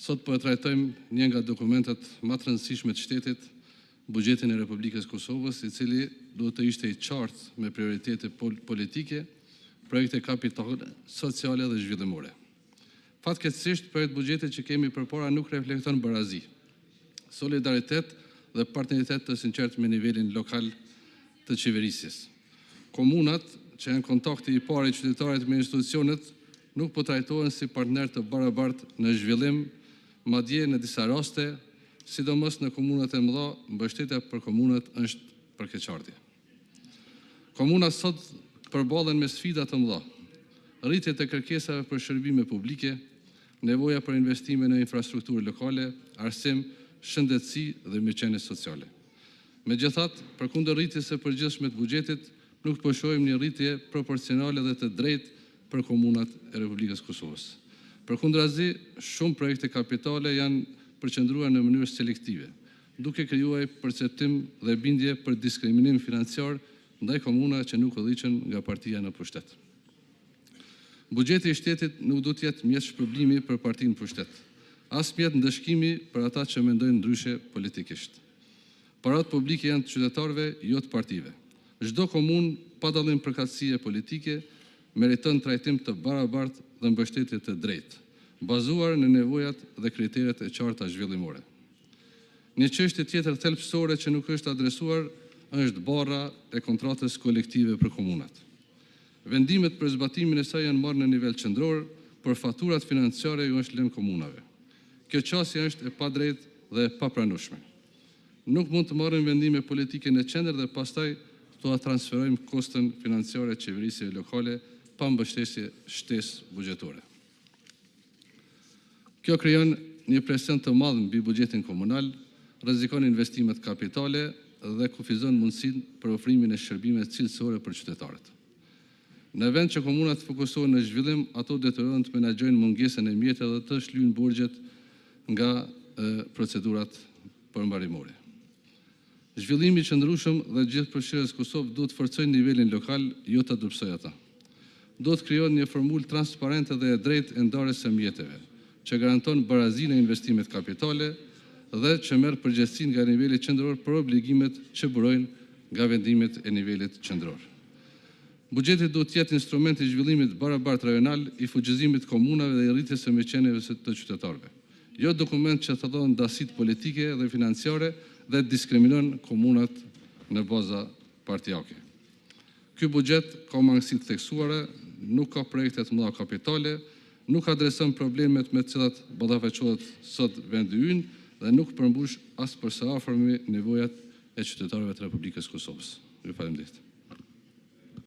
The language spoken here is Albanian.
Sot po e trajtojmë një nga dokumentet më të rëndësishme të shtetit, buxhetin e Republikës Kosovës, i cili duhet të ishte i qartë me prioritete politike, projekte kapitale, sociale dhe zhvillimore. Fatkeqësisht, projekt buxheti që kemi përpara nuk reflekton barazi, solidaritet dhe partneritet të sinqert me nivelin lokal të qeverisjes. Komunat, që janë kontakti i parë i qytetarit me institucionet, nuk po trajtohen si partner të barabartë në zhvillim, madje në disa raste, sidomos në komunat e mëdha, mbështetja për komunat është përkeqardhje. Komunat sot përballen me sfida të mëdha, rritje të kërkesave për shërbime publike, nevoja për investime në infrastrukturë lokale, arsim, shëndetësi dhe mirëqenie sociale. Megjithatë, përkundër rritjes së përgjithshme të buxhetit, nuk po shohim një rritje proporcionale dhe të drejtë për komunat e Republikës Kosovës. Përkundrazi, shumë projekte kapitale janë përqendruar në mënyrë selektive, duke krijuar perceptim dhe bindje për diskriminim financiar ndaj komunave që nuk udhëhiqen nga partia në pushtet. Buxheti i shtetit nuk duhet të jetë mjet shpërblimi për partinë në pushtet, as mjet ndëshkimi për ata që mendojnë ndryshe politikisht. Parat publike janë të qytetarëve, jo të partive. Çdo komunë, pa dallim përkatësie politike, meriton trajtim të barabartë dhe mbështetje të drejtë, bazuar në nevojat dhe kriteret e qarta zhvillimore. Një çështje tjetër thelbësore që nuk është adresuar është barra e kontratës kolektive për komunat. Vendimet për zbatimin e saj janë marrë në nivel qendror, por faturat financiare ju është lënë komunave. Kjo çështje është e padrejtë dhe e papranueshme. Nuk mund të marrim vendime politike në qendër dhe pastaj të transferojmë kostën financiare qeverisjeve lokale pa mbështetje shtesë buxhetore. Kjo krijon një presion të madh mbi buxhetin komunal, rrezikon investimet kapitale dhe kufizon mundësinë për ofrimin e shërbimeve cilësore për qytetarët. Në vend që komunat fokusohen në zhvillim, ato detyrohen të menaxhojnë mungesën e mjeteve dhe të shlyejnë burgjet nga procedurat përmbarimore. Zhvillimi i qëndrueshëm dhe gjithëpërfshirës Kosovë duhet të forcojë nivelin lokal, jo ta dobësojë ata. Duhet të krijohet një formulë transparente dhe e drejtë e ndarjes së mjeteve, që garanton barazinë e investimeve kapitale dhe që merr përgjegjësinë nga niveli qendror për obligimet që burojnë nga vendimet e nivelit qendror. Buxheti duhet të jetë instrument i zhvillimit barabartë rajonal, i fuqizimit të komunave dhe i rritjes së mirëqenieve të qytetarëve. Jo dokument që thellon ndasitë politike dhe financiare dhe diskriminon komunat në baza partijake. Ky buxhet ka mangësi të theksuara, nuk ka projekte të mëdha kapitale, nuk adreson problemet me të cilat ballafaqohet sot vendi ynë dhe nuk përmbush as për së afërmi nevojat e qytetarëve të Republikës Kosovës. Ju falenderoj.